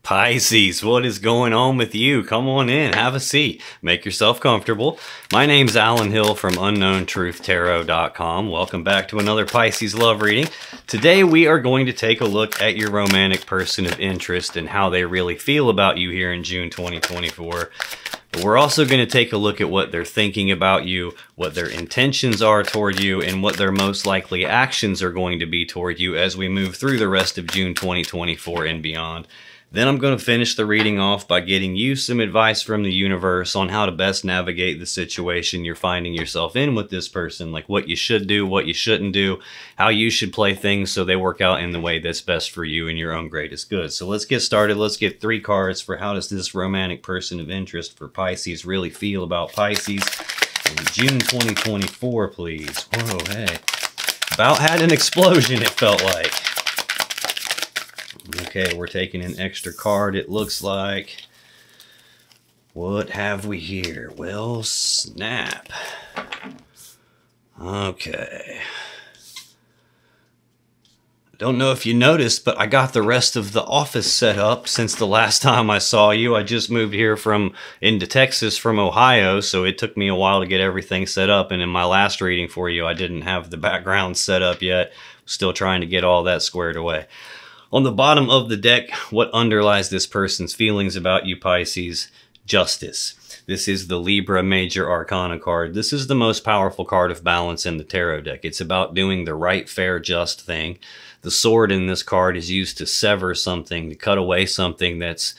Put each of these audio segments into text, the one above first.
Pisces, what is going on with you? Come on in, have a seat, make yourself comfortable. My name's Alan Hill from UnknownTruthTarot.com. Welcome back to another Pisces love reading. Today we are going to take a look at your romantic person of interest and how they really feel about you here in June 2024. But we're also going to take a look at what they're thinking about you, what their intentions are toward you, and what their most likely actions are going to be toward you as we move through the rest of June 2024 and beyond. Then I'm going to finish the reading off by getting you some advice from the universe on how to best navigate the situation you're finding yourself in with this person, like what you should do, what you shouldn't do, how you should play things so they work out in the way that's best for you and your own greatest good. So let's get started. Let's get 3 cards for how does this romantic person of interest for Pisces really feel about Pisces in June 2024, please. Whoa, hey. About had an explosion, it felt like. Okay, we're taking an extra card, it looks like. What have we here? Well, snap. Okay. Don't know if you noticed, but I got the rest of the office set up since the last time I saw you. I just moved here into Texas from Ohio, so it took me a while to get everything set up. And in my last reading for you, I didn't have the background set up yet. Still trying to get all that squared away. On the bottom of the deck, what underlies this person's feelings about you, Pisces? Justice. This is the Libra Major Arcana card. This is the most powerful card of balance in the tarot deck. It's about doing the right, fair, just thing. The sword in this card is used to sever something, to cut away something that's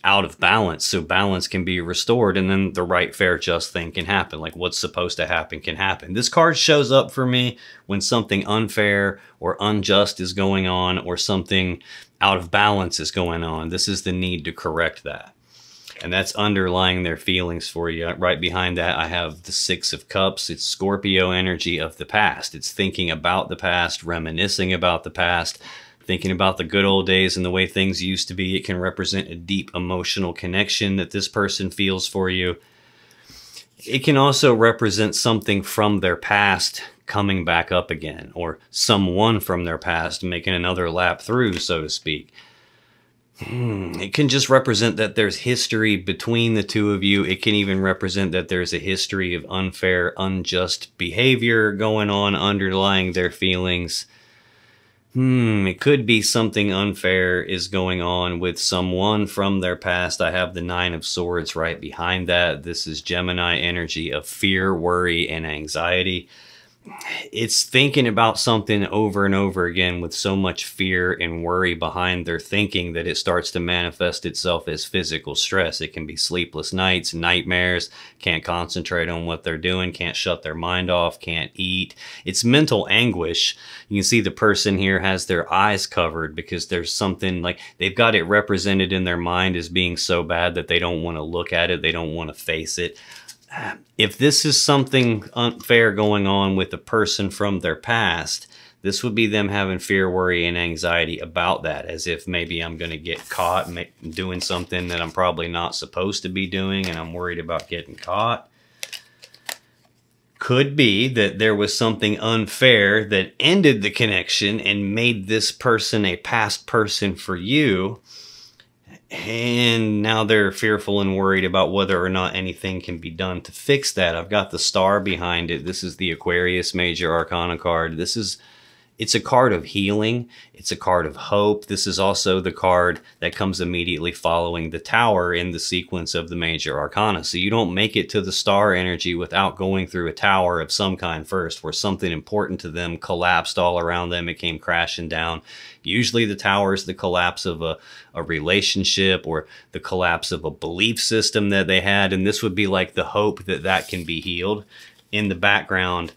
out of balance, so balance can be restored, and then the right, fair, just thing can happen. Like what's supposed to happen can happen. This card shows up for me when something unfair or unjust is going on, or something out of balance is going on. This is the need to correct that. And that's underlying their feelings for you. Right behind that, I have the 6 of Cups. It's Scorpio energy of the past. It's thinking about the past, reminiscing about the past, thinking about the good old days and the way things used to be. It can represent a deep emotional connection that this person feels for you. It can also represent something from their past coming back up again, or someone from their past making another lap through, so to speak. It can just represent that there's history between the two of you. It can even represent that there's a history of unfair, unjust behavior going on underlying their feelings. It could be something unfair is going on with someone from their past. I have the 9 of Swords right behind that. This is Gemini energy of fear, worry, and anxiety. It's thinking about something over and over again with so much fear and worry behind their thinking that it starts to manifest itself as physical stress. It can be sleepless nights, nightmares, can't concentrate on what they're doing, can't shut their mind off, can't eat. It's mental anguish. You can see the person here has their eyes covered because there's something like they've got it represented in their mind as being so bad that they don't want to look at it, they don't want to face it. If this is something unfair going on with a person from their past, this would be them having fear, worry, and anxiety about that, as if maybe I'm going to get caught doing something that I'm probably not supposed to be doing, and I'm worried about getting caught. Could be that there was something unfair that ended the connection and made this person a past person for you. And now they're fearful and worried about whether or not anything can be done to fix that. I've got the star behind it. This is the Aquarius Major Arcana card. It's a card of healing. It's a card of hope. This is also the card that comes immediately following the Tower in the sequence of the Major Arcana. So you don't make it to the star energy without going through a tower of some kind first, where something important to them collapsed all around them. It came crashing down. Usually the tower is the collapse of a relationship, or the collapse of a belief system that they had. And this would be like the hope that that can be healed in the background,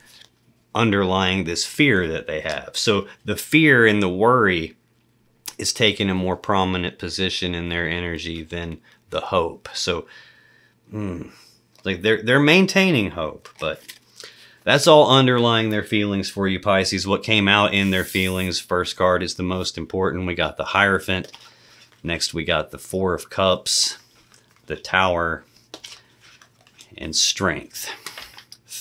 underlying this fear that they have. So the fear and the worry is taking a more prominent position in their energy than the hope. So like they're maintaining hope, but that's all underlying their feelings for you, Pisces. What came out in their feelings, first card is the most important. We got the Hierophant. Next we got the 4 of Cups, the Tower, and Strength.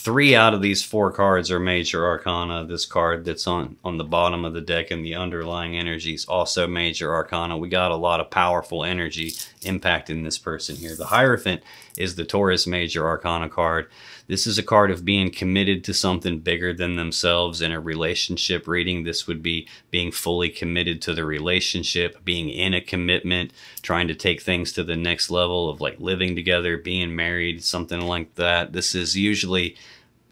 3 out of these 4 cards are major arcana. This card that's on the bottom of the deck and the underlying energy is also major arcana. We got a lot of powerful energy impacting this person here. The Hierophant is the Taurus major arcana card. This is a card of being committed to something bigger than themselves. In a relationship reading, this would be being fully committed to the relationship, being in a commitment, trying to take things to the next level of like living together, being married, something like that. This is usually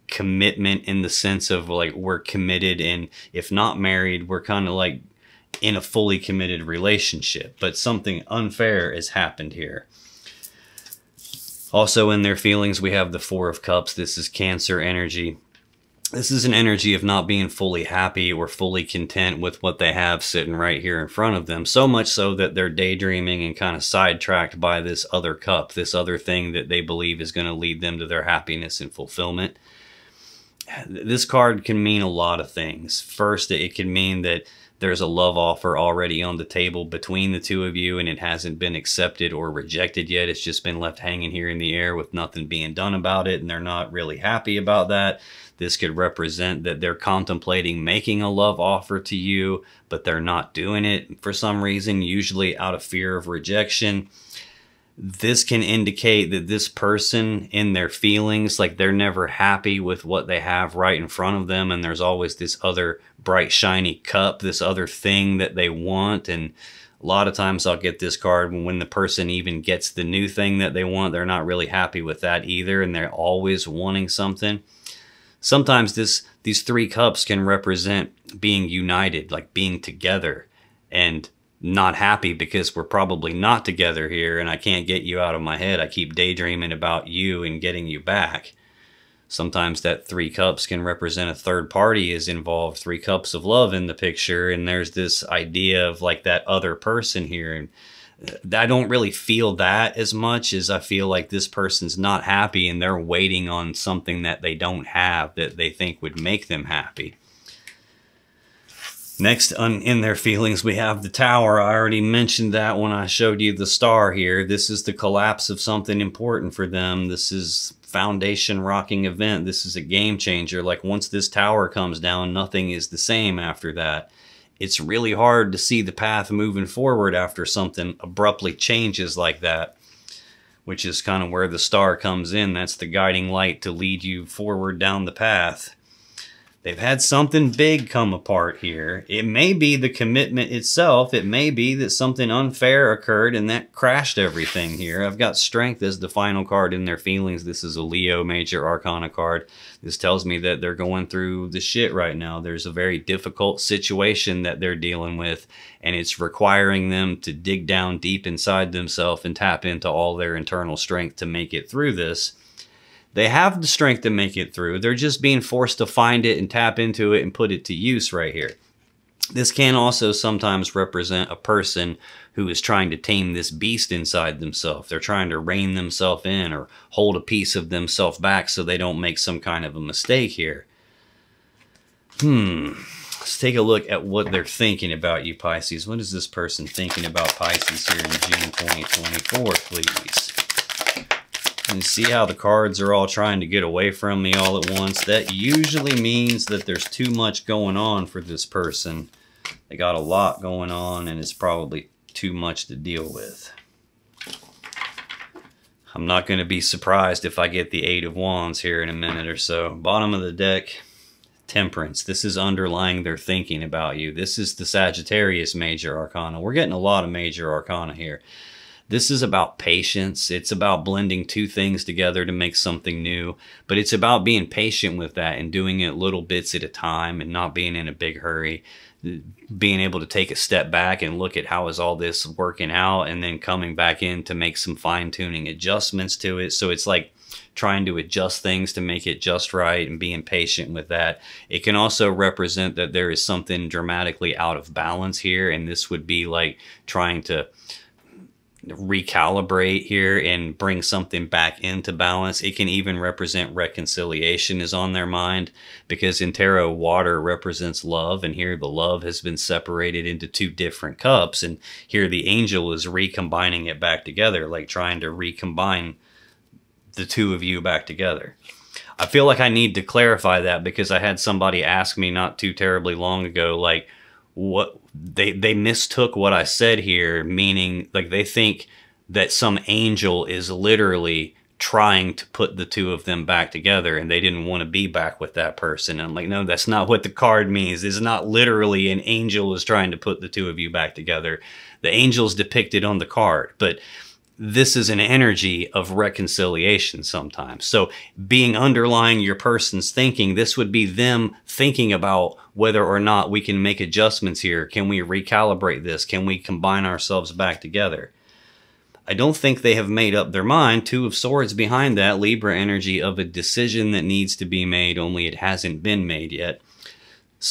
commitment in the sense of like we're committed, and if not married, we're kind of like in a fully committed relationship, but something unfair has happened here. Also in their feelings, we have the Four of Cups. This is Cancer energy. This is an energy of not being fully happy or fully content with what they have sitting right here in front of them. So much so that they're daydreaming and kind of sidetracked by this other cup, this other thing that they believe is going to lead them to their happiness and fulfillment. This card can mean a lot of things. First, it can mean that there's a love offer already on the table between the two of you and it hasn't been accepted or rejected yet. It's just been left hanging here in the air with nothing being done about it, and they're not really happy about that. This could represent that they're contemplating making a love offer to you, but they're not doing it for some reason, usually out of fear of rejection. This can indicate that this person in their feelings, like they're never happy with what they have right in front of them, and there's always this other bright shiny cup, this other thing that they want. And a lot of times I'll get this card when the person even gets the new thing that they want, they're not really happy with that either, and they're always wanting something. Sometimes these 3 cups can represent being united, like being together, and not happy because we're probably not together here and I can't get you out of my head. I keep daydreaming about you and getting you back. Sometimes that 3 cups can represent a third party is involved, 3 cups of love in the picture, and there's this idea of like that other person here. And I don't really feel that as much as I feel like this person's not happy and they're waiting on something that they don't have that they think would make them happy. Next, in their feelings, we have the Tower. I already mentioned that when I showed you the star here. This is the collapse of something important for them. This is foundation rocking event. This is a game changer. Like once this tower comes down, nothing is the same after that. It's really hard to see the path moving forward after something abruptly changes like that, which is kind of where the star comes in. That's the guiding light to lead you forward down the path. They've had something big come apart here. It may be the commitment itself. It may be that something unfair occurred and that crashed everything here. I've got Strength as the final card in their feelings. This is a Leo major arcana card. This tells me that they're going through the shit right now. There's a very difficult situation that they're dealing with, and it's requiring them to dig down deep inside themselves and tap into all their internal strength to make it through this. They have the strength to make it through. They're just being forced to find it and tap into it and put it to use right here. This can also sometimes represent a person who is trying to tame this beast inside themselves. They're trying to rein themselves in or hold a piece of themselves back so they don't make some kind of a mistake here. Let's take a look at what they're thinking about you, Pisces. What is this person thinking about Pisces here in June 2024, please? And see how the cards are all trying to get away from me all at once. That usually means that there's too much going on for this person. They got a lot going on and it's probably too much to deal with. I'm not going to be surprised if I get the 8 of Wands here in a minute or so. Bottom of the deck, Temperance. This is underlying their thinking about you. This is the Sagittarius major arcana. We're getting a lot of major arcana here. This is about patience. It's about blending 2 things together to make something new. But it's about being patient with that and doing it little bits at a time and not being in a big hurry. Being able to take a step back and look at how is all this working out and then coming back in to make some fine-tuning adjustments to it. So it's like trying to adjust things to make it just right and being patient with that. It can also represent that there is something dramatically out of balance here, and this would be like trying to recalibrate here and bring something back into balance. It can even represent reconciliation is on their mind, because in tarot, water represents love, and here the love has been separated into 2 different cups, and here the angel is recombining it back together, like trying to recombine the 2 of you back together. I feel like I need to clarify that because I had somebody ask me not too terribly long ago, like, what they mistook what I said here, meaning like they think that some angel is literally trying to put the two of them back together and they didn't want to be back with that person. And I'm like, no, that's not what the card means. It's not literally an angel is trying to put the two of you back together. The angel's depicted on the card, but this is an energy of reconciliation sometimes. So being underlying your person's thinking, this would be them thinking about whether or not we can make adjustments here. Can we recalibrate this? Can we combine ourselves back together? I don't think they have made up their mind. Two of Swords behind that, Libra energy of a decision that needs to be made, only it hasn't been made yet.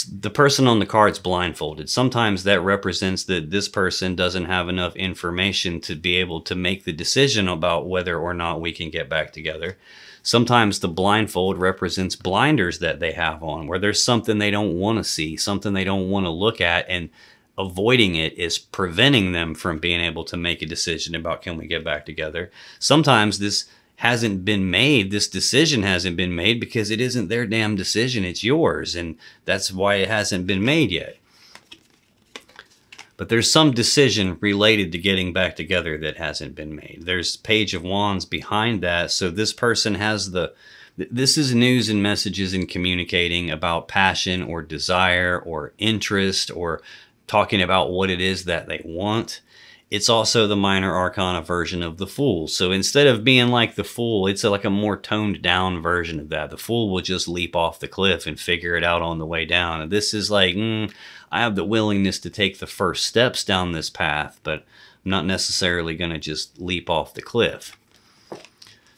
The person on the card's blindfolded. Sometimes that represents that this person doesn't have enough information to be able to make the decision about whether or not we can get back together. Sometimes the blindfold represents blinders that they have on, where there's something they don't want to see, something they don't want to look at, and avoiding it is preventing them from being able to make a decision about can we get back together. Sometimes this hasn't been made, this decision hasn't been made because it isn't their damn decision, it's yours, and that's why it hasn't been made yet. But there's some decision related to getting back together that hasn't been made. There's Page of Wands behind that, so this person has this is news and messages and communicating about passion or desire or interest or talking about what it is that they want. It's also the minor arcana version of the Fool. So instead of being like the Fool, it's like a more toned down version of that. The Fool will just leap off the cliff and figure it out on the way down. And this is like, I have the willingness to take the first steps down this path, but I'm not necessarily going to just leap off the cliff.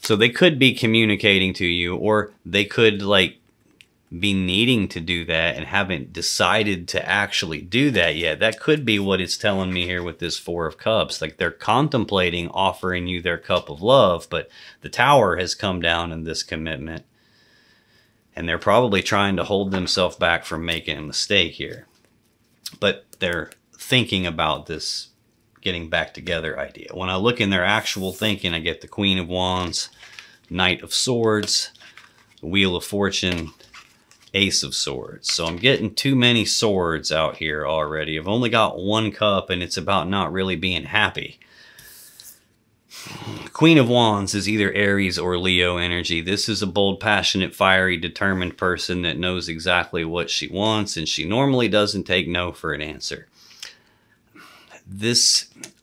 So they could be communicating to you, or they could like be needing to do that and haven't decided to actually do that yet. That could be what it's telling me here with this Four of Cups. Like they're contemplating offering you their cup of love, but the Tower has come down in this commitment. And they're probably trying to hold themselves back from making a mistake here. But they're thinking about this getting back together idea. When I look in their actual thinking, I get the Queen of Wands, Knight of Swords, Wheel of Fortune, Ace of Swords. So I'm getting too many swords out here already. I've only got one cup and it's about not really being happy. Queen of Wands is either Aries or Leo energy. This is a bold, passionate, fiery, determined person that knows exactly what she wants, and she normally doesn't take no for an answer.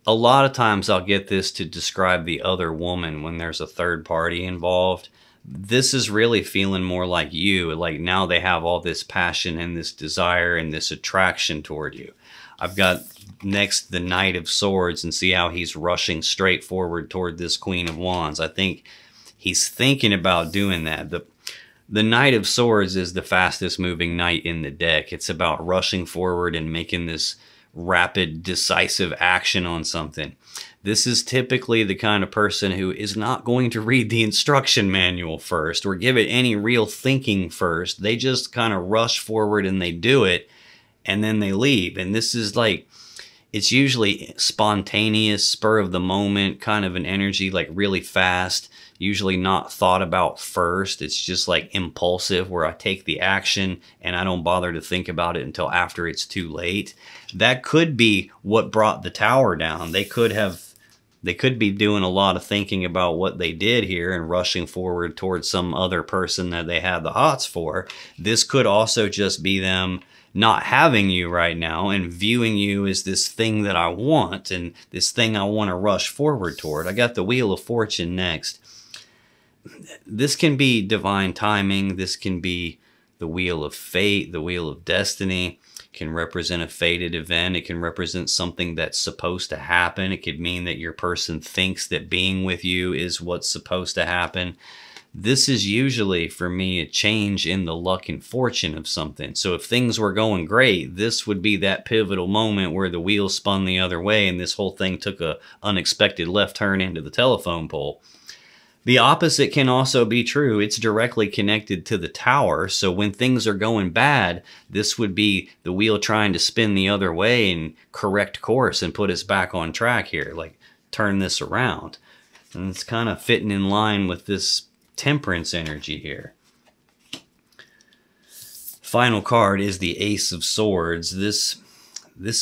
A lot of times I'll get this to describe the other woman when there's a third party involved. This is really feeling more like you. Like now they have all this passion and this desire and this attraction toward you. I've got next the Knight of Swords, and see how he's rushing straight forward toward this Queen of Wands. I think he's thinking about doing that. The Knight of Swords is the fastest moving knight in the deck. It's about rushing forward and making this rapid, decisive action on something. This is typically the kind of person who is not going to read the instruction manual first or give it any real thinking first. They just kind of rush forward and they do it, and then they leave. And this is like, it's usually spontaneous, spur of the moment, kind of an energy, like really fast, usually not thought about first. It's just like impulsive, where I take the action and I don't bother to think about it until after it's too late. That could be what brought the Tower down. They could be doing a lot of thinking about what they did here and rushing forward towards some other person that they had the hots for. This could also just be them not having you right now and viewing you as this thing that I want and this thing I want to rush forward toward. I got the Wheel of Fortune next. This can be divine timing. This can be the Wheel of Fate, the Wheel of Destiny. It can represent a fated event. It can represent something that's supposed to happen. It could mean that your person thinks that being with you is what's supposed to happen. This is usually, for me, a change in the luck and fortune of something. So if things were going great, this would be that pivotal moment where the wheel spun the other way and this whole thing took a unexpected left turn into the telephone pole. The opposite can also be true. It's directly connected to the Tower. So when things are going bad, this would be the wheel trying to spin the other way and correct course and put us back on track here, like turn this around. And it's kind of fitting in line with this Temperance energy here. Final card is the Ace of Swords. This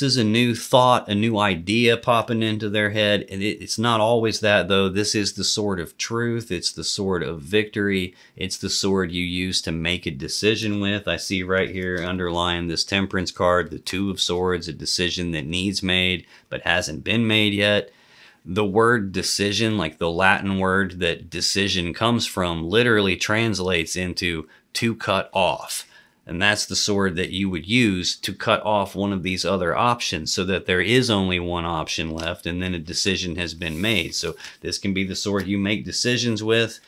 is a new thought, a new idea popping into their head. And it's not always that, though. This is the sword of truth. It's the sword of victory. It's the sword you use to make a decision with. I see right here underlying this Temperance card, the Two of Swords, a decision that needs made but hasn't been made yet. The word decision, like the Latin word that decision comes from, literally translates into to cut off. And that's the sword that you would use to cut off one of these other options so that there is only one option left and then a decision has been made. So this can be the sword you make decisions with.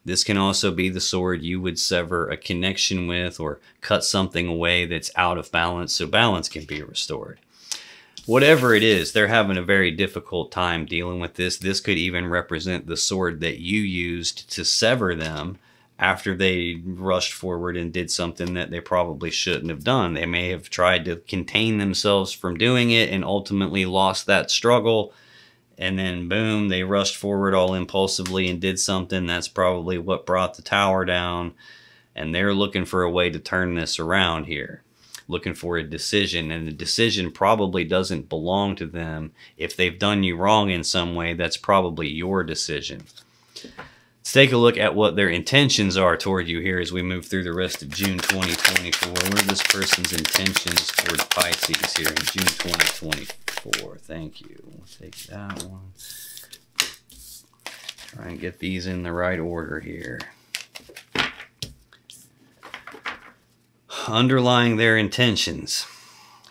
This can also be the sword you would sever a connection with or cut something away that's out of balance so balance can be restored. Whatever it is, they're having a very difficult time dealing with this. This could even represent the sword that you used to sever them after they rushed forward and did something that they probably shouldn't have done. They may have tried to contain themselves from doing it and ultimately lost that struggle. And then boom, they rushed forward all impulsively and did something. That's probably what brought the tower down. And they're looking for a way to turn this around here. Looking for a decision, and the decision probably doesn't belong to them. If they've done you wrong in some way, that's probably your decision. Let's take a look at what their intentions are toward you here as we move through the rest of June 2024. What are this person's intentions toward Pisces here in June 2024? Thank you. We'll take that one. Try and get these in the right order here. Underlying their intentions.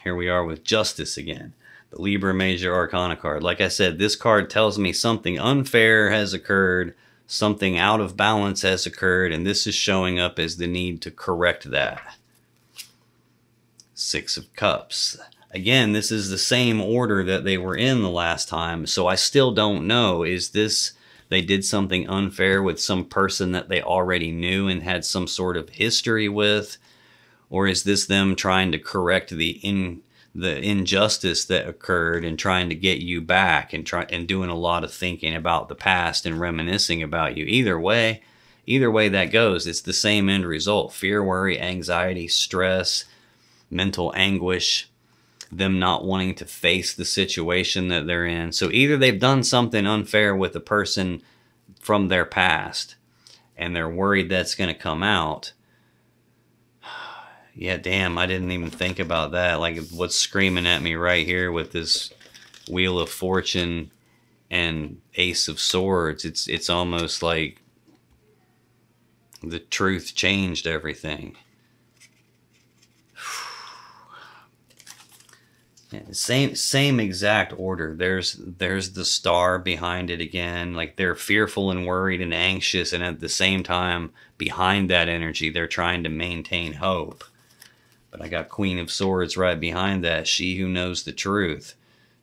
Here we are with Justice again. The Libra Major Arcana card. Like I said, this card tells me something unfair has occurred. Something out of balance has occurred, and this is showing up as the need to correct that. Six of Cups. Again, this is the same order that they were in the last time, so I still don't know. Is this they did something unfair with some person that they already knew and had some sort of history with? Or is this them trying to correct the injustice that occurred and trying to get you back and doing a lot of thinking about the past and reminiscing about you? Either way that goes, it's the same end result. Fear, worry, anxiety, stress, mental anguish, them not wanting to face the situation that they're in. So either they've done something unfair with a person from their past and they're worried that's going to come out. Yeah, damn, I didn't even think about that. Like, what's screaming at me right here with this Wheel of Fortune and Ace of Swords. It's almost like the truth changed everything. Yeah, same exact order. There's the star behind it again. Like, they're fearful and worried and anxious, and at the same time, behind that energy, they're trying to maintain hope. But I got Queen of Swords right behind that. She who knows the truth.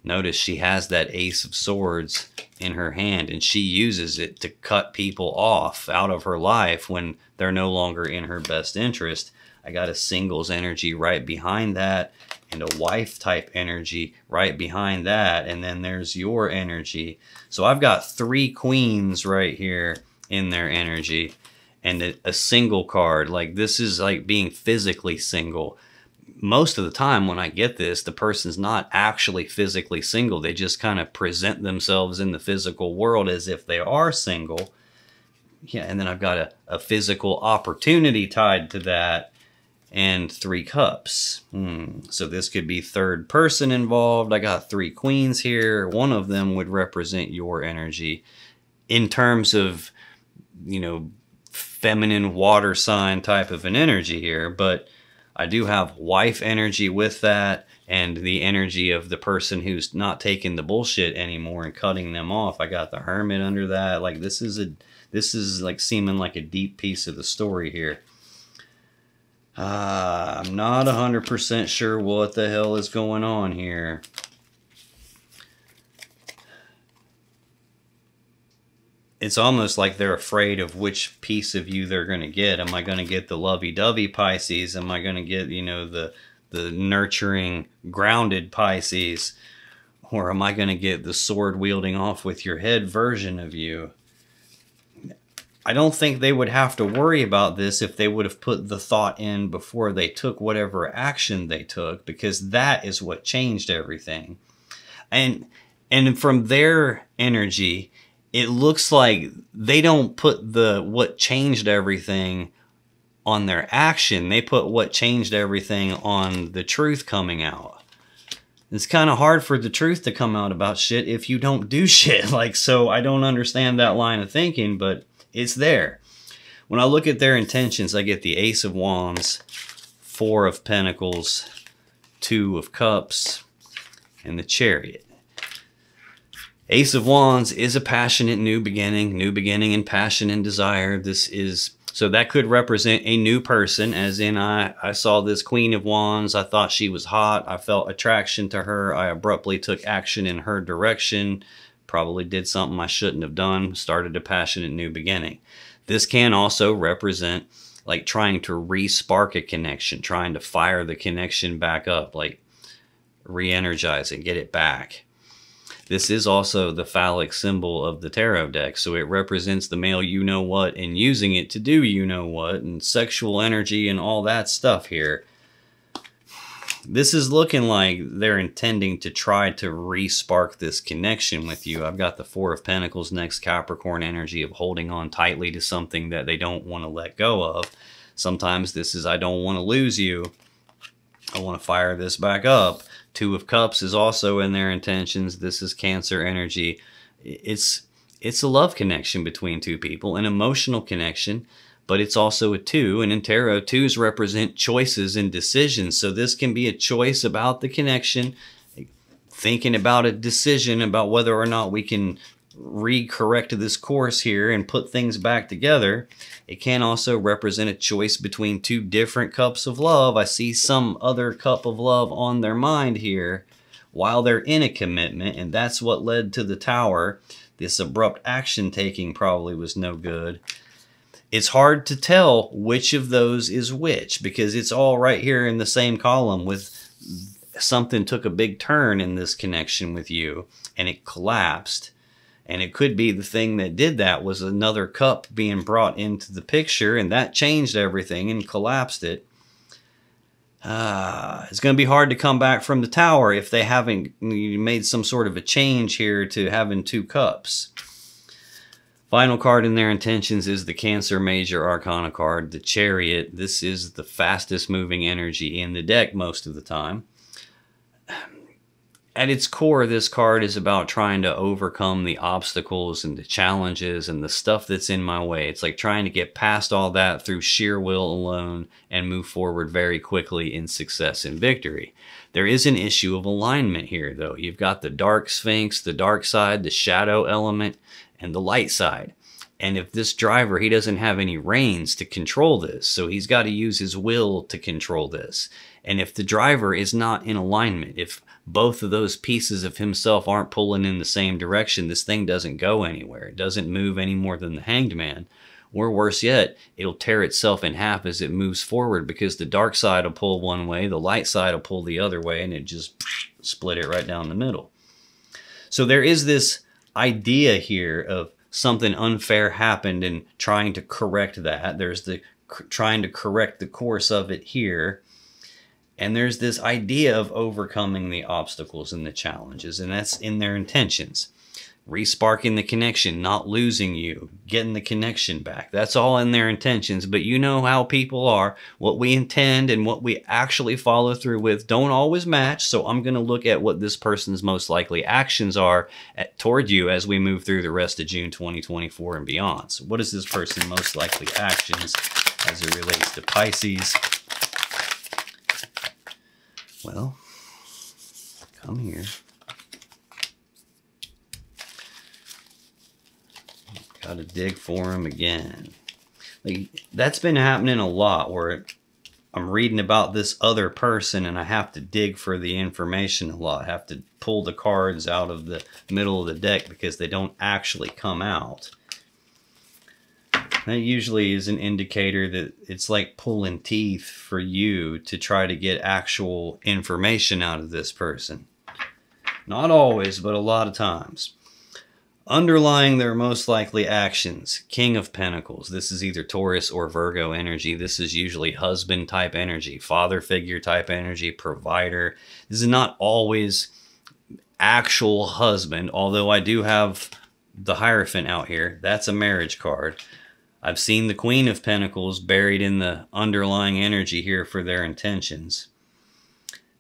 Notice she has that Ace of Swords in her hand, and she uses it to cut people off out of her life when they're no longer in her best interest. I got a Singles energy right behind that, and a wife type energy right behind that, and then there's your energy. So I've got three queens right here in their energy. And a single card. Like, this is like being physically single. Most of the time when I get this, the person's not actually physically single. They just kind of present themselves in the physical world as if they are single. Yeah, and then I've got a physical opportunity tied to that, and 3 cups. So this could be third person involved. I got 3 queens here. One of them would represent your energy in terms of, you know, feminine water sign type of an energy here, but I do have wife energy with that, and the energy of the person who's not taking the bullshit anymore and cutting them off. I got the Hermit under that. Like, this is like seeming like a deep piece of the story here. I'm not 100% sure what the hell is going on here. It's almost like they're afraid of which piece of you they're going to get. Am I going to get the lovey-dovey Pisces? Am I going to get, you know, the nurturing, grounded Pisces? Or am I going to get the sword wielding off with your head version of you? I don't think they would have to worry about this if they would have put the thought in before they took whatever action they took, because that is what changed everything. And from their energy, it looks like they don't put what changed everything on their action. They put what changed everything on the truth coming out. It's kind of hard for the truth to come out about shit if you don't do shit. Like, so I don't understand that line of thinking, but it's there. When I look at their intentions, I get the Ace of Wands, Four of Pentacles, Two of Cups, and the Chariot. Ace of Wands is a passionate new beginning and passion and desire. This is, so that could represent a new person, as in I saw this Queen of Wands, I thought she was hot, I felt attraction to her, I abruptly took action in her direction, probably did something I shouldn't have done, started a passionate new beginning. This can also represent like trying to re-spark a connection, trying to fire the connection back up, like re-energize it, get it back. This is also the phallic symbol of the tarot deck, so it represents the male you-know-what and using it to do you-know-what and sexual energy and all that stuff here. This is looking like they're intending to try to re-spark this connection with you. I've got the Four of Pentacles next, Capricorn energy of holding on tightly to something that they don't want to let go of. Sometimes this is, I don't want to lose you, I want to fire this back up. Two of Cups is also in their intentions. This is Cancer energy. It's a love connection between two people, an emotional connection, but it's also a two. And in tarot, twos represent choices and decisions. So this can be a choice about the connection, thinking about a decision about whether or not we can re-correct this course here and put things back together. It can also represent a choice between two different cups of love. I see some other cup of love on their mind here while they're in a commitment, and that's what led to the Tower. This abrupt action taking probably was no good. It's hard to tell which of those is which because it's all right here in the same column with something took a big turn in this connection with you and it collapsed. And it could be the thing that did that was another cup being brought into the picture, and that changed everything and collapsed it. It's going to be hard to come back from the Tower if they haven't made some sort of a change here to having two cups. Final card in their intentions is the Cancer Major Arcana card, the Chariot. This is the fastest moving energy in the deck most of the time. At its core, this card is about trying to overcome the obstacles and the challenges and the stuff that's in my way. It's like trying to get past all that through sheer will alone and move forward very quickly in success and victory. There is an issue of alignment here, though. You've got the dark sphinx, the dark side, the shadow element, and the light side. And if this driver, he doesn't have any reins to control this, so he's got to use his will to control this. And if the driver is not in alignment, if both of those pieces of himself aren't pulling in the same direction, this thing doesn't go anywhere. It doesn't move any more than the Hanged Man. Or worse yet, it'll tear itself in half as it moves forward because the dark side will pull one way, the light side will pull the other way, and it just split it right down the middle. So there is this idea here of something unfair happened and trying to correct that. There's the trying to correct the course of it here. And there's this idea of overcoming the obstacles and the challenges, and that's in their intentions. Resparking the connection, not losing you, getting the connection back. That's all in their intentions, but you know how people are. What we intend and what we actually follow through with don't always match, so I'm going to look at what this person's most likely actions are toward you as we move through the rest of June 2024 and beyond. So what is this person's most likely actions as it relates to Pisces? Well, come here. Got to dig for him again. Like, that's been happening a lot where I'm reading about this other person and I have to dig for the information a lot. I have to pull the cards out of the middle of the deck because they don't actually come out. That usually is an indicator that it's like pulling teeth for you to try to get actual information out of this person. Not always, but a lot of times. Underlying their most likely actions, King of Pentacles. This is either Taurus or Virgo energy. This is usually husband type energy, father figure type energy, provider. This is not always actual husband, although I do have the Hierophant out here. That's a marriage card. I've seen the Queen of Pentacles buried in the underlying energy here for their intentions.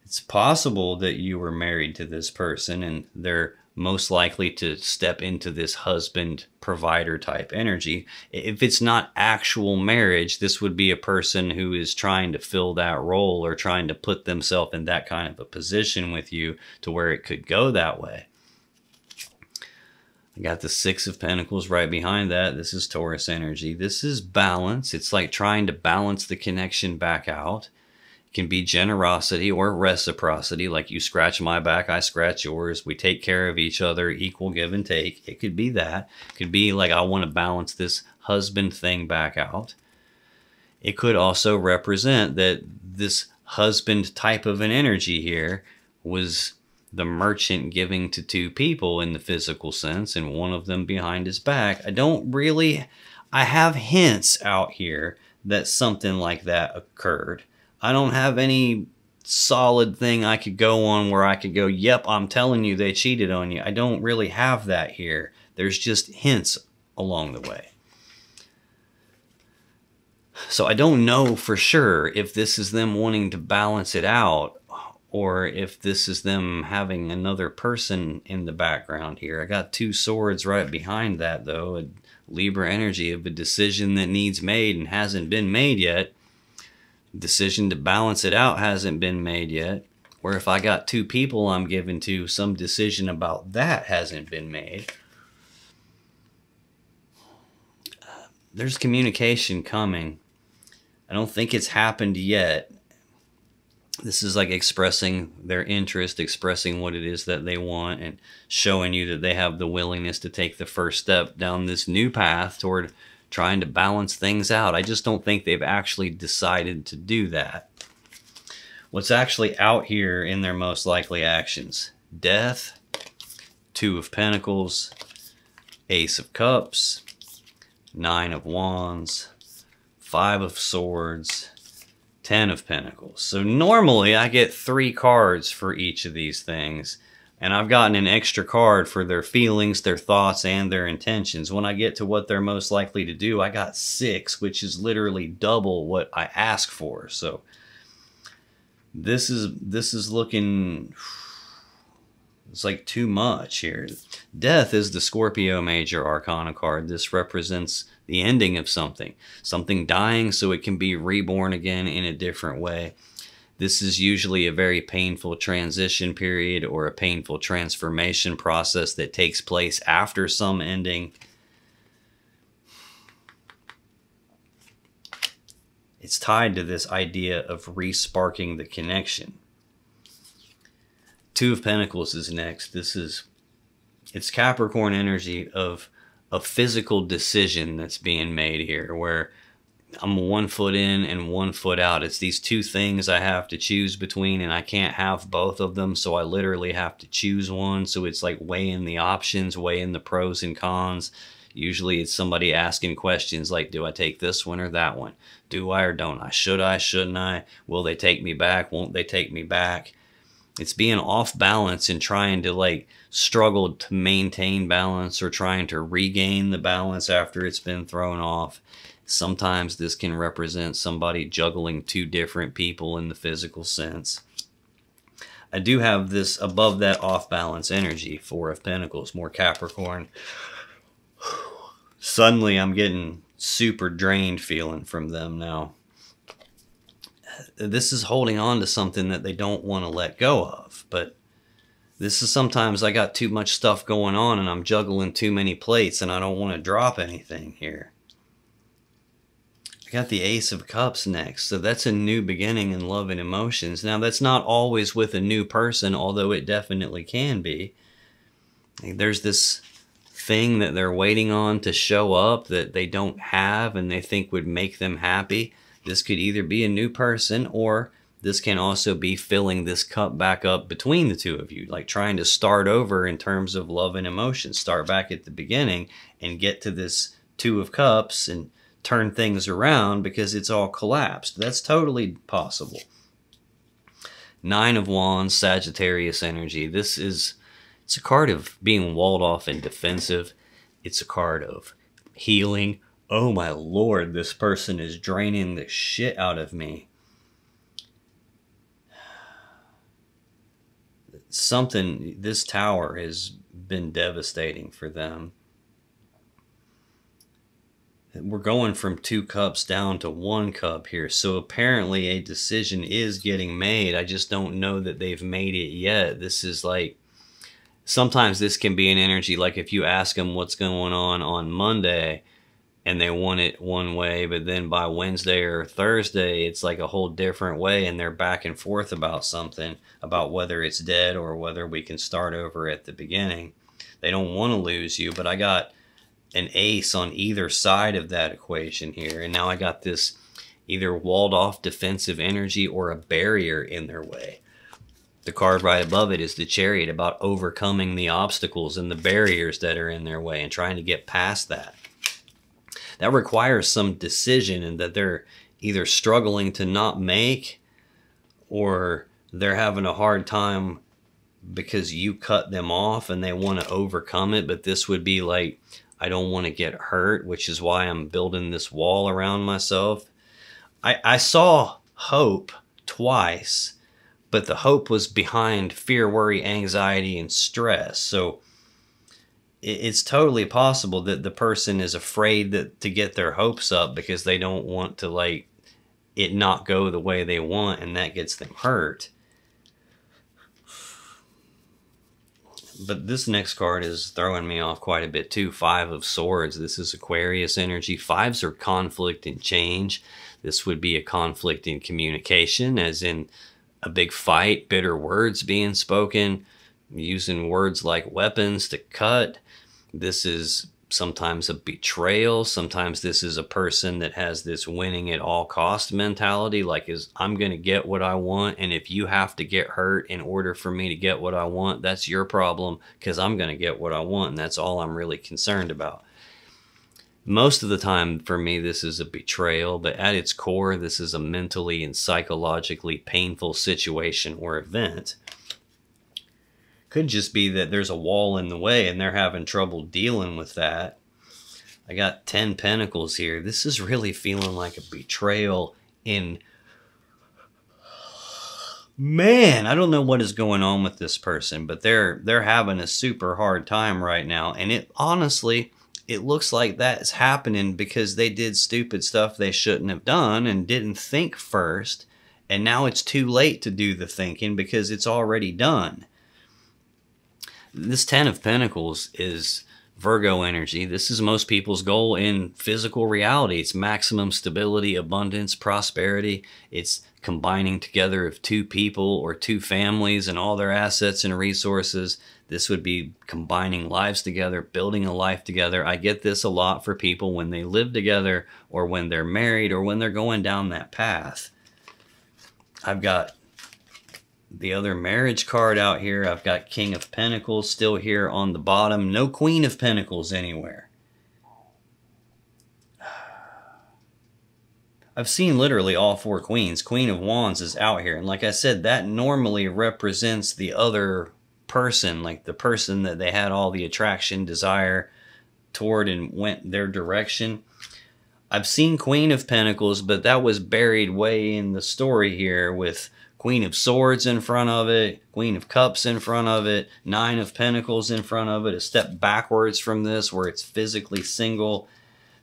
It's possible that you were married to this person and they're most likely to step into this husband provider type energy. If it's not actual marriage, this would be a person who is trying to fill that role or trying to put themselves in that kind of a position with you to where it could go that way. I got the Six of Pentacles right behind that. This is Taurus energy. This is balance. It's like trying to balance the connection back out. Can be generosity or reciprocity, like you scratch my back, I scratch yours. We take care of each other, equal give and take. It could be that. It could be like I want to balance this husband thing back out. It could also represent that this husband type of an energy here was the merchant giving to two people in the physical sense, and one of them behind his back. I have hints out here that something like that occurred. I don't have any solid thing I could go on where I could go, yep, I'm telling you they cheated on you. I don't really have that here. There's just hints along the way. So I don't know for sure if this is them wanting to balance it out or if this is them having another person in the background here. I got two swords right behind that, though. A Libra energy of a decision that needs made and hasn't been made yet. Decision to balance it out hasn't been made yet. Or if I got two people I'm giving to, some decision about that hasn't been made. There's communication coming. I don't think it's happened yet. This is like expressing their interest, expressing what it is that they want, and showing you that they have the willingness to take the first step down this new path toward trying to balance things out. I just don't think they've actually decided to do that. What's actually out here in their most likely actions? Death, Two of Pentacles, Ace of Cups, Nine of Wands, Five of Swords, Ten of Pentacles. So normally I get 3 cards for each of these things. And I've gotten an extra card for their feelings, their thoughts, and their intentions. When I get to what they're most likely to do, I got 6, which is literally double what I asked for. So this is looking, it's like too much here. Death is the Scorpio major arcana card. This represents the ending of something. Something dying so it can be reborn again in a different way. This is usually a very painful transition period or a painful transformation process that takes place after some ending. It's tied to this idea of re-sparking the connection. Two of Pentacles is next. It's Capricorn energy of a physical decision that's being made here, where I'm 1 foot in and 1 foot out. It's these two things I have to choose between, and I can't have both of them, so I literally have to choose one. So it's like weighing the options, weighing the pros and cons. Usually it's somebody asking questions like, do I take this one or that one? Do I or don't I? Should I, shouldn't I? Will they take me back? Won't they take me back? It's being off balance and trying to like struggle to maintain balance or trying to regain the balance after it's been thrown off. Sometimes this can represent somebody juggling 2 different people in the physical sense. I do have this above that off balance energy, 4 of Pentacles, more Capricorn. Suddenly I'm getting super drained feeling from them now. This is holding on to something that they don't want to let go of, but this is sometimes I got too much stuff going on and I'm juggling too many plates and I don't want to drop anything here. Got the Ace of Cups next, so that's a new beginning in love and emotions. Now that's not always with a new person, although it definitely can be. There's this thing that they're waiting on to show up that they don't have and they think would make them happy. This could either be a new person or This can also be filling this cup back up between the two of you, like trying to start over in terms of love and emotion. Start back at the beginning and get to this Two of Cups and turn things around because it's all collapsed. That's totally possible. Nine of Wands, Sagittarius energy. It's a card of being walled off and defensive. It's a card of healing. Oh my Lord, this person is draining the shit out of me. This tower has been devastating for them. We're going from 2 cups down to 1 cup here. So apparently a decision is getting made. I just don't know that they've made it yet. This is like, sometimes this can be an energy, like if you ask them what's going on Monday and they want it one way, but then by Wednesday or Thursday, it's like a whole different way, and they're back and forth about something, about whether it's dead or whether we can start over at the beginning. They don't want to lose you, but I got an ace on either side of that equation here, and now I got this either walled off defensive energy or a barrier in their way. The card right above it is the Chariot, about overcoming the obstacles and the barriers that are in their way and trying to get past that. That requires some decision, and that they're either struggling to not make, or they're having a hard time because you cut them off and they want to overcome it. But this would be like, I don't want to get hurt, which is why I'm building this wall around myself. I saw hope twice, but the hope was behind fear, worry, anxiety, and stress. So it's totally possible that the person is afraid to get their hopes up because they don't want to like it not go the way they want, and that gets them hurt. But this next card is throwing me off quite a bit too. 5 of Swords. This is Aquarius energy. 5s are conflict and change. This would be a conflict in communication, as in a big fight, bitter words being spoken, using words like weapons to cut. This is sometimes a betrayal. Sometimes this is a person that has this winning at all cost mentality, like I'm going to get what I want, and if you have to get hurt in order for me to get what I want, that's your problem, because I'm going to get what I want, and that's all I'm really concerned about. Most of the time for me, this is a betrayal, but at its core, this is a mentally and psychologically painful situation or event. Could just be that there's a wall in the way and they're having trouble dealing with that. I got 10 Pentacles here. This is really feeling like a betrayal in... Man, I don't know what is going on with this person, but they're having a super hard time right now. And it honestly, it looks like that's happening because they did stupid stuff they shouldn't have done and didn't think first. And now it's too late to do the thinking because it's already done. This 10 of Pentacles is Virgo energy. This is most people's goal in physical reality. It's maximum stability, abundance, prosperity. It's combining together of 2 people or 2 families and all their assets and resources. This would be combining lives together, building a life together. I get this a lot for people when they live together or when they're married or when they're going down that path. I've got the other marriage card out here. I've got King of Pentacles still here on the bottom. No Queen of Pentacles anywhere. I've seen literally all 4 queens. Queen of Wands is out here. And like I said, that normally represents the other person, like the person that they had all the attraction, desire toward and went their direction. I've seen Queen of Pentacles, but that was buried way in the story here with Queen of Swords in front of it, Queen of Cups in front of it, 9 of Pentacles in front of it, a step backwards from this where it's physically single.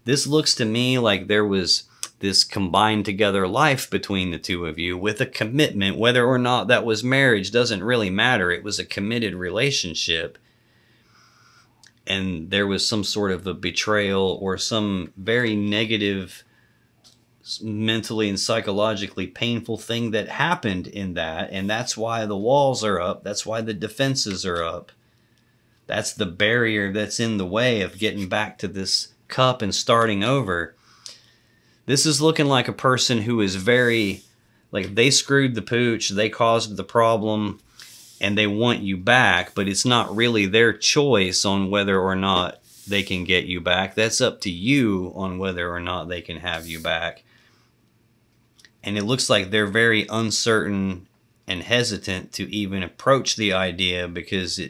This looks to me like there was this combined together life between the 2 of you with a commitment. Whether or not that was marriage doesn't really matter. It was a committed relationship. And there was some sort of a betrayal or some very negative, mentally and psychologically painful thing that happened in that, and that's why the walls are up. That's why the defenses are up. That's the barrier that's in the way of getting back to this cup and starting over. This is looking like a person who is very Like, they screwed the pooch, they caused the problem, and they want you back, but it's not really their choice on whether or not they can get you back. That's up to you on whether or not they can have you back. And it looks like they're very uncertain and hesitant to even approach the idea because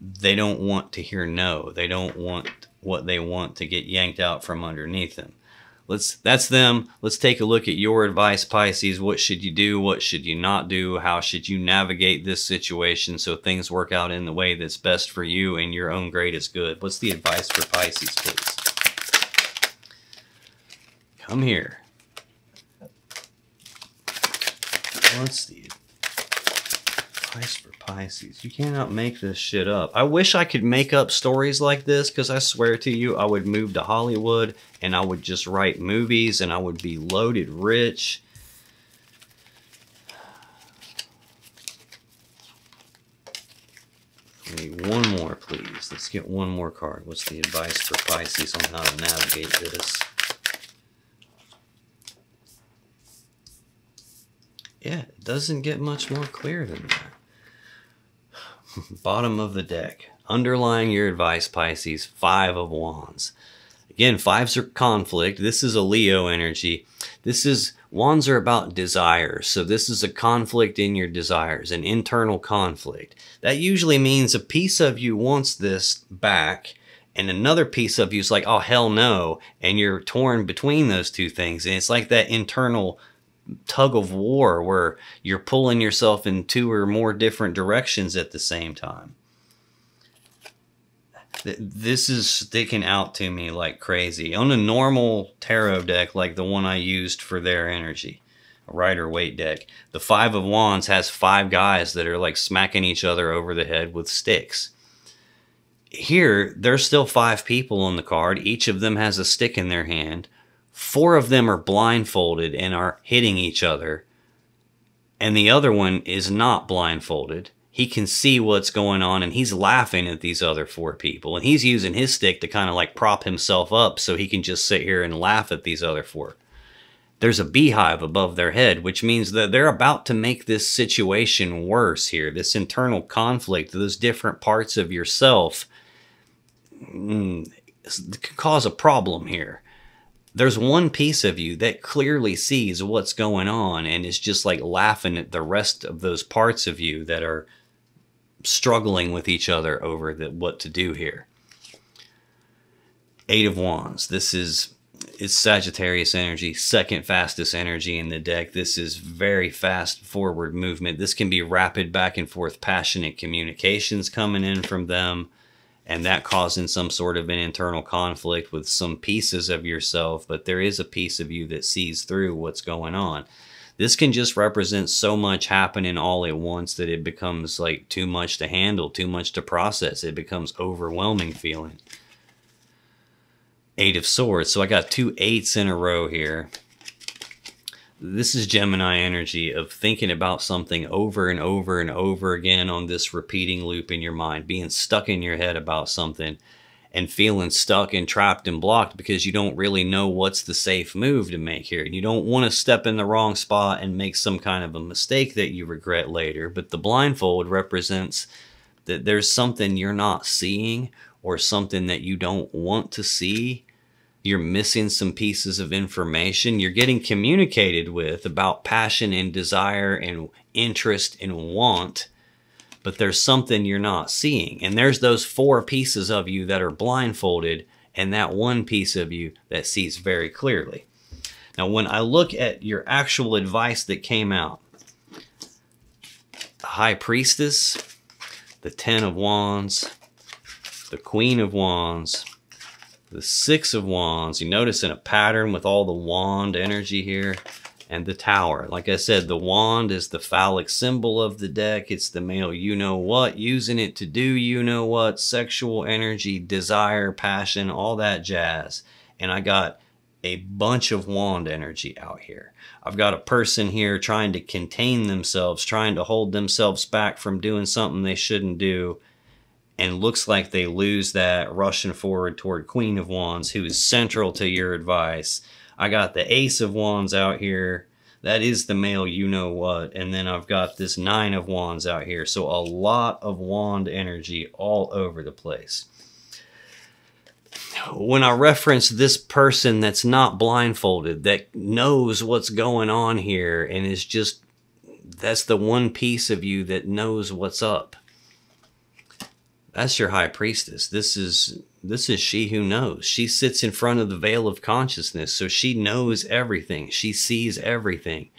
they don't want to hear no. They don't want what they want to get yanked out from underneath them. That's them. Let's take a look at your advice, Pisces. What should you do? What should you not do? How should you navigate this situation so things work out in the way that's best for you and your own greatest good? What's the advice for Pisces, please? Come here. What's the advice for Pisces? You cannot make this shit up. I wish I could make up stories like this, because I swear to you, I would move to Hollywood and I would just write movies and I would be loaded rich. I need one more, please. Let's get one more card. What's the advice for Pisces on how to navigate this? Yeah, it doesn't get much more clear than that. Bottom of the deck. Underlying your advice, Pisces, 5 of Wands. Again, 5s are conflict. This is a Leo energy. Wands are about desires. So this is a conflict in your desires, an internal conflict. That usually means a piece of you wants this back, and another piece of you is like, oh, hell no. And you're torn between those two things. And it's like that internal tug of war where you're pulling yourself in 2 or more different directions at the same time. This is sticking out to me like crazy. On a normal tarot deck like the one I used for their energy, a Rider-Waite deck, the 5 of Wands has 5 guys that are like smacking each other over the head with sticks. Here, there's still 5 people on the card. Each of them has a stick in their hand. 4 of them are blindfolded and are hitting each other. And the other one is not blindfolded. He can see what's going on and he's laughing at these other 4 people. And he's using his stick to kind of like prop himself up so he can just sit here and laugh at these other 4. There's a beehive above their head, which means that they're about to make this situation worse here. This internal conflict, those different parts of yourself, could cause a problem here. There's one piece of you that clearly sees what's going on and is just like laughing at the rest of those parts of you that are struggling with each other over what to do here. 8 of Wands. It's Sagittarius energy, second fastest energy in the deck. This is very fast forward movement. This can be rapid back and forth passionate communications coming in from them, and that causing some sort of an internal conflict with some pieces of yourself, but there is a piece of you that sees through what's going on. This can just represent so much happening all at once that it becomes like too much to handle, too much to process. It becomes overwhelming feeling. 8 of Swords. So I got 2 8s in a row here. This is Gemini energy of thinking about something over and over and over again on this repeating loop in your mind, being stuck in your head about something and feeling stuck and trapped and blocked because you don't really know what's the safe move to make here. You don't want to step in the wrong spot and make some kind of a mistake that you regret later. But the blindfold represents that there's something you're not seeing or something that you don't want to see. You're missing some pieces of information. You're getting communicated with about passion and desire and interest and want, but there's something you're not seeing. And there's those 4 pieces of you that are blindfolded and that one piece of you that sees very clearly. Now, when I look at your actual advice that came out, the High Priestess, the 10 of Wands, the Queen of Wands, the 6 of Wands, you notice in a pattern with all the wand energy here, and the Tower. Like I said, the wand is the phallic symbol of the deck. It's the male you-know-what, using it to do you-know-what, sexual energy, desire, passion, all that jazz. And I got a bunch of wand energy out here. I've got a person here trying to contain themselves, trying to hold themselves back from doing something they shouldn't do, and looks like they lose that, rushing forward toward Queen of Wands, who is central to your advice. I got the Ace of Wands out here. That is the male you-know-what. And then I've got this 9 of Wands out here. So a lot of wand energy all over the place. When I reference this person that's not blindfolded, that knows what's going on here and is just, that's the one piece of you that knows what's up. That's your High Priestess. This is she who knows. She sits in front of the veil of consciousness, so she knows everything. She sees everything.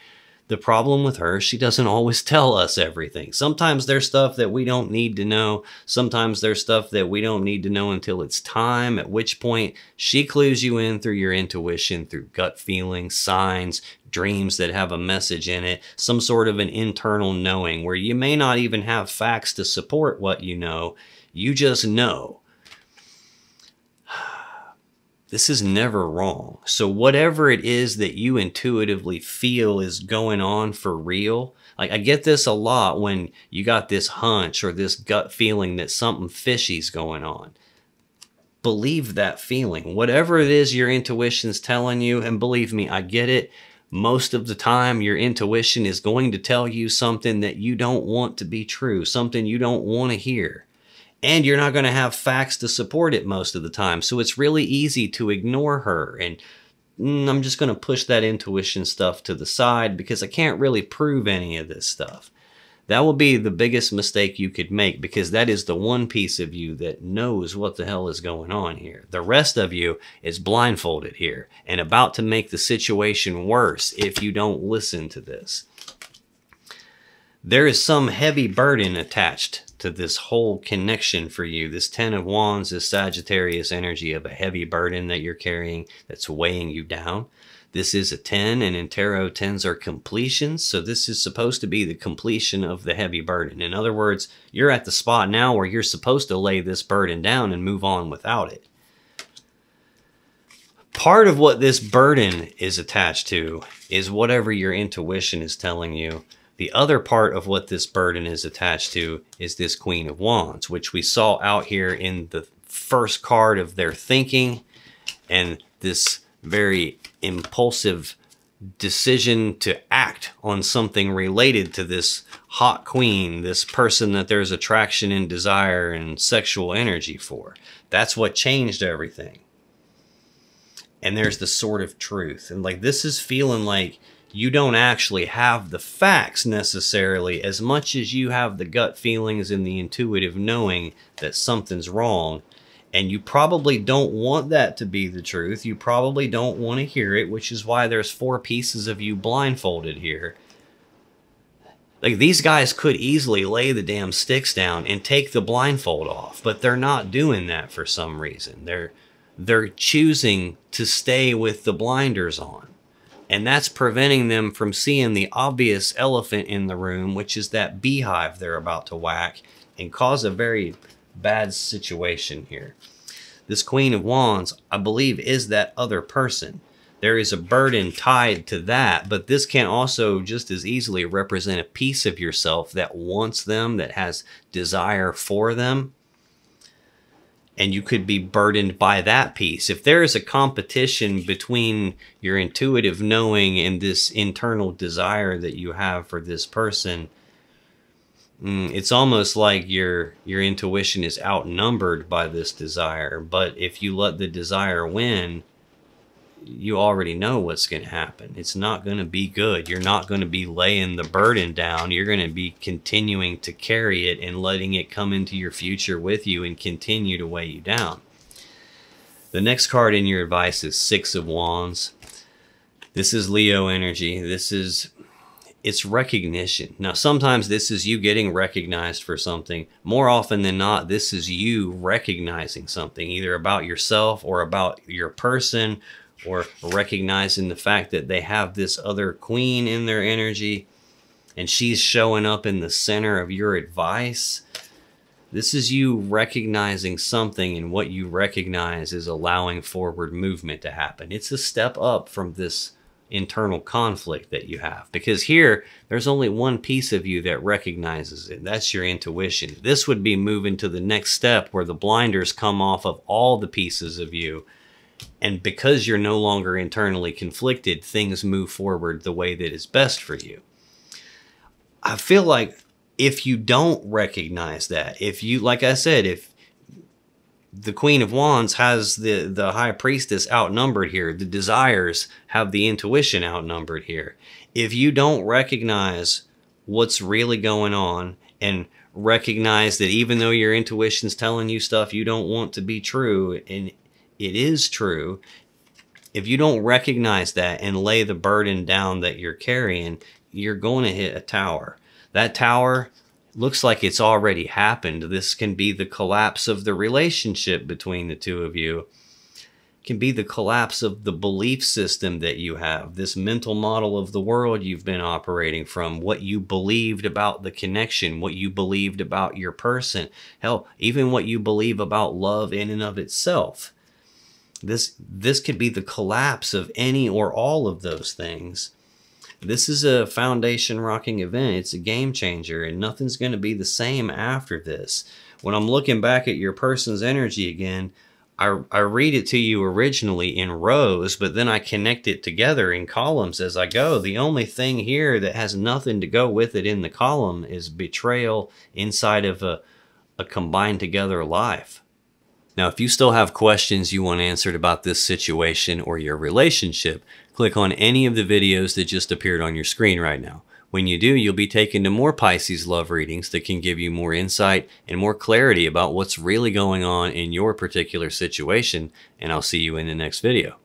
The problem with her, she doesn't always tell us everything. Sometimes there's stuff that we don't need to know. Sometimes there's stuff that we don't need to know until it's time, at which point she clues you in through your intuition, through gut feelings, signs, dreams that have a message in it, some sort of an internal knowing where you may not even have facts to support what you know. You just know. This is never wrong. So whatever it is that you intuitively feel is going on for real, like I get this a lot when you got this hunch or this gut feeling that something fishy's going on. Believe that feeling. Whatever it is your intuition's telling you, and believe me, I get it. Most of the time, your intuition is going to tell you something that you don't want to be true, something you don't want to hear. And you're not going to have facts to support it most of the time. So it's really easy to ignore her. And I'm just going to push that intuition stuff to the side because I can't really prove any of this stuff. That will be the biggest mistake you could make because that is the one piece of you that knows what the hell is going on here. The rest of you is blindfolded here and about to make the situation worse if you don't listen to this. There is some heavy burden attached to this whole connection for you. This 10 of Wands is Sagittarius energy of a heavy burden that you're carrying that's weighing you down. This is a 10, and in tarot, 10s are completions, so this is supposed to be the completion of the heavy burden. In other words, you're at the spot now where you're supposed to lay this burden down and move on without it. Part of what this burden is attached to is whatever your intuition is telling you. The other part of what this burden is attached to is this Queen of Wands, which we saw out here in the first card of their thinking, and this very impulsive decision to act on something related to this hot queen, this person that there's attraction and desire and sexual energy for. That's what changed everything. And there's the Sword of Truth. And like this is feeling like you don't actually have the facts necessarily as much as you have the gut feelings and the intuitive knowing that something's wrong. And you probably don't want that to be the truth. You probably don't want to hear it, which is why there's 4 pieces of you blindfolded here. Like these guys could easily lay the damn sticks down and take the blindfold off, but they're not doing that for some reason. They're choosing to stay with the blinders on. And that's preventing them from seeing the obvious elephant in the room, which is that beehive they're about to whack and cause a very bad situation here. This Queen of Wands, I believe, is that other person. There is a burden tied to that, but this can also just as easily represent a piece of yourself that wants them, that has desire for them. And you could be burdened by that piece. If there is a competition between your intuitive knowing and this internal desire that you have for this person, it's almost like your intuition is outnumbered by this desire. But if you let the desire win, you already know what's going to happen. It's not going to be good. You're not going to be laying the burden down. You're going to be continuing to carry it and letting it come into your future with you and continue to weigh you down. The next card in your advice is 6 of Wands. This is Leo energy. It's recognition. Now, sometimes this is you getting recognized for something. More often than not, this is you recognizing something, either about yourself or about your person, or recognizing the fact that they have this other queen in their energy and she's showing up in the center of your advice. This is you recognizing something, and what you recognize is allowing forward movement to happen. It's a step up from this internal conflict that you have, because here there's only one piece of you that recognizes it. That's your intuition. This would be moving to the next step where the blinders come off of all the pieces of you And because you're no longer internally conflicted, things move forward the way that is best for you. I feel like if you don't recognize that, if you, like I said, if the Queen of Wands has the High Priestess outnumbered here, the desires have the intuition outnumbered here. If you don't recognize what's really going on and recognize that even though your intuition's telling you stuff you don't want to be true, and it is true, if you don't recognize that and lay the burden down that you're carrying, you're going to hit a tower. That tower looks like it's already happened. This can be the collapse of the relationship between the two of you. It can be the collapse of the belief system that you have, this mental model of the world you've been operating from, what you believed about the connection, what you believed about your person, hell, even what you believe about love in and of itself. This could be the collapse of any or all of those things. This is a foundation rocking event. It's a game changer, and nothing's going to be the same after this. When I'm looking back at your person's energy again, I read it to you originally in rows, but then I connect it together in columns as I go. The only thing here that has nothing to go with it in the column is betrayal inside of a combined together life. Now, if you still have questions you want answered about this situation or your relationship, click on any of the videos that just appeared on your screen right now. When you do, you'll be taken to more Pisces love readings that can give you more insight and more clarity about what's really going on in your particular situation, and I'll see you in the next video.